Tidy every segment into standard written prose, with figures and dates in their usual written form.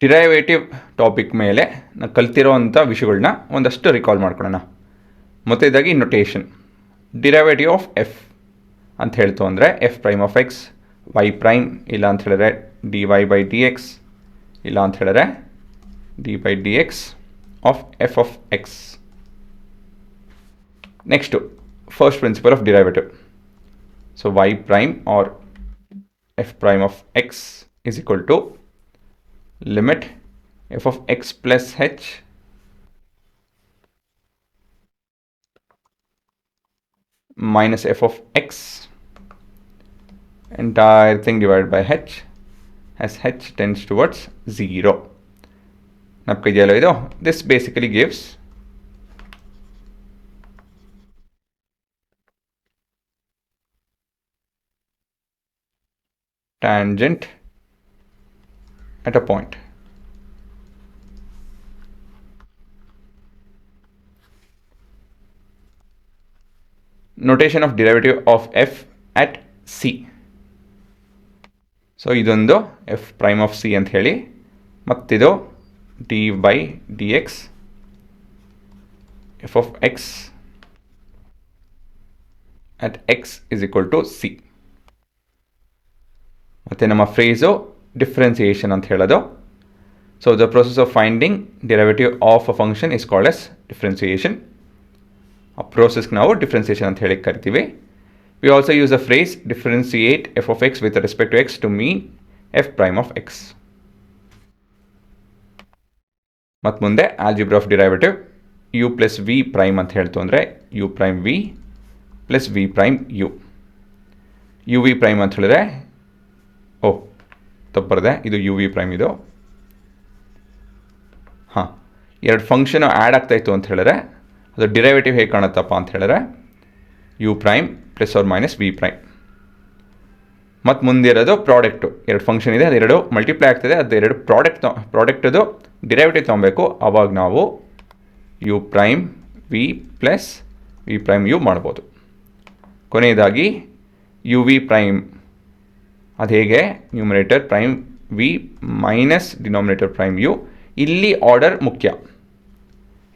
Derivative topic ಮೇಲೆ ನಾವು ಕಲ್ತಿರೋವಂಥ ವಿಷಯಗಳನ್ನ ಒಂದಷ್ಟು ರಿಕಾಲ್ ಮಾಡ್ಕೊಳ್ಳೋಣ. ಮೊದಲನೇದಾಗಿ ನೊಟೇಷನ್. ಡಿರೈವೇಟಿವ್ ಆಫ್ ಎಫ್ ಅಂತ ಹೇಳ್ತು ಅಂದರೆ F prime of X Y prime, ಇಲ್ಲ ಅಂತ ಹೇಳಿದ್ರೆ D Y by D X, ಇಲ್ಲ ಅಂತ ಹೇಳಿದ್ರೆ D by D X of F of X. Next first principle of derivative. So Y prime or F prime of X is equal to limit f of x plus h minus f of x entire thing divided by h as h tends towards 0. This basically gives tangent at a point. Notation of derivative of f at c. So ಇದೊಂದು f prime of c ಅಂತ ಹೇಳಿ, ಮತ್ತಿದು d by dx f of x at x is equal to c. ಮತ್ತೆ ನಮ್ಮ phrase differentiation ಅಂತ ಹೇಳೋದು. So the process of finding derivative of a function is called as differentiation. ಆ ಪ್ರೋಸೆಸ್ಗೆ ನಾವು differentiation ಅಂತ ಹೇಳಿ ಕರಿತೀವಿ. We also use the phrase differentiate f of x with respect to x to mean f prime of x. ಮತ್ತು ಮುಂದೆ algebra of derivative u plus v prime ಅಂತ ಹೇಳ್ತು ಅಂದರೆ u prime v plus v prime u. u v prime ಅಂತ ಹೇಳಿದ್ರೆ ತಪ್ಪರದೆ, ಇದು you V prime. ಇದು ಎರಡು ಫಂಕ್ಷನ್ ಆ್ಯಡ್ ಆಗ್ತಾಯಿತ್ತು ಅಂತ ಹೇಳಿದ್ರೆ ಅದು ಡಿರೈವೇಟಿವ್ ಹೇಗೆ ಕಾಣುತ್ತಪ್ಪ ಅಂತ ಹೇಳಿದ್ರೆ U prime plus or minus V prime. ಮತ್ತು ಮುಂದಿರೋದು ಪ್ರಾಡಕ್ಟು. ಎರಡು ಫಂಕ್ಷನ್ ಇದೆ, ಅದೆರಡು ಮಲ್ಟಿಪ್ಲೈ ಆಗ್ತದೆ, ಅದೆರಡು ಪ್ರಾಡಕ್ಟದು ಡಿರೈವೇಟಿವ್ ತೊಗೊಬೇಕು. ಆವಾಗ ನಾವು U prime V plus V prime U ಮಾಡ್ಬೋದು. ಕೊನೆಯದಾಗಿ ಯು ವಿ ಪ್ರೈಮ್ ಅದು ಹೇಗೆ, numerator prime V minus denominator prime U. ಇಲ್ಲಿ ಆರ್ಡರ್ ಮುಖ್ಯ.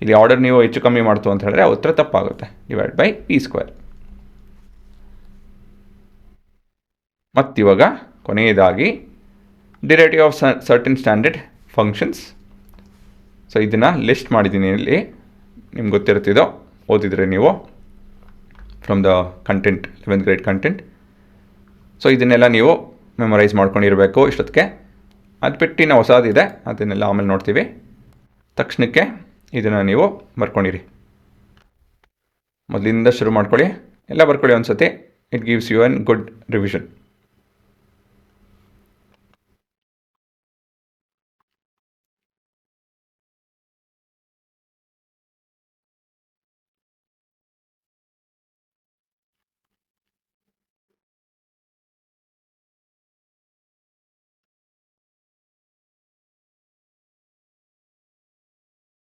ಇಲ್ಲಿ ಆರ್ಡರ್ ನೀವು ಹೆಚ್ಚು ಕಮ್ಮಿ ಮಾಡ್ತು ಅಂತ ಹೇಳಿದ್ರೆ ಉತ್ತರ ತಪ್ಪಾಗುತ್ತೆ. Divide by P square. ಮತ್ತಿವಾಗ ಕೊನೆಯದಾಗಿ derivative of certain standard functions. So ಇದನ್ನು ಲಿಸ್ಟ್ ಮಾಡಿದ್ದೀನಿ ಇಲ್ಲಿ, ನಿಮ್ಗೆ ಗೊತ್ತಿರ್ತಿದ್ದೋ ಓದಿದ್ರೆ ನೀವು from the content 11th grade content. So ಇದನ್ನೆಲ್ಲ ನೀವು ಮೆಮೊರೈಸ್ ಮಾಡ್ಕೊಂಡಿರಬೇಕು ಇಷ್ಟೊತ್ತಿಗೆ. ಅದು ಬಿಟ್ಟು ನಾವು ಹೊಸದಿದೆ, ಅದನ್ನೆಲ್ಲ ಆಮೇಲೆ ನೋಡ್ತೀವಿ. ತಕ್ಷಣಕ್ಕೆ ಇದನ್ನು ನೀವು ಬರ್ಕೊಂಡಿರಿ. ಮೊದಲಿಂದ ಶುರು ಮಾಡ್ಕೊಳ್ಳಿ, ಎಲ್ಲ ಬರ್ಕೊಳ್ಳಿ ಒಂದು ಸತಿ. It gives you an good revision.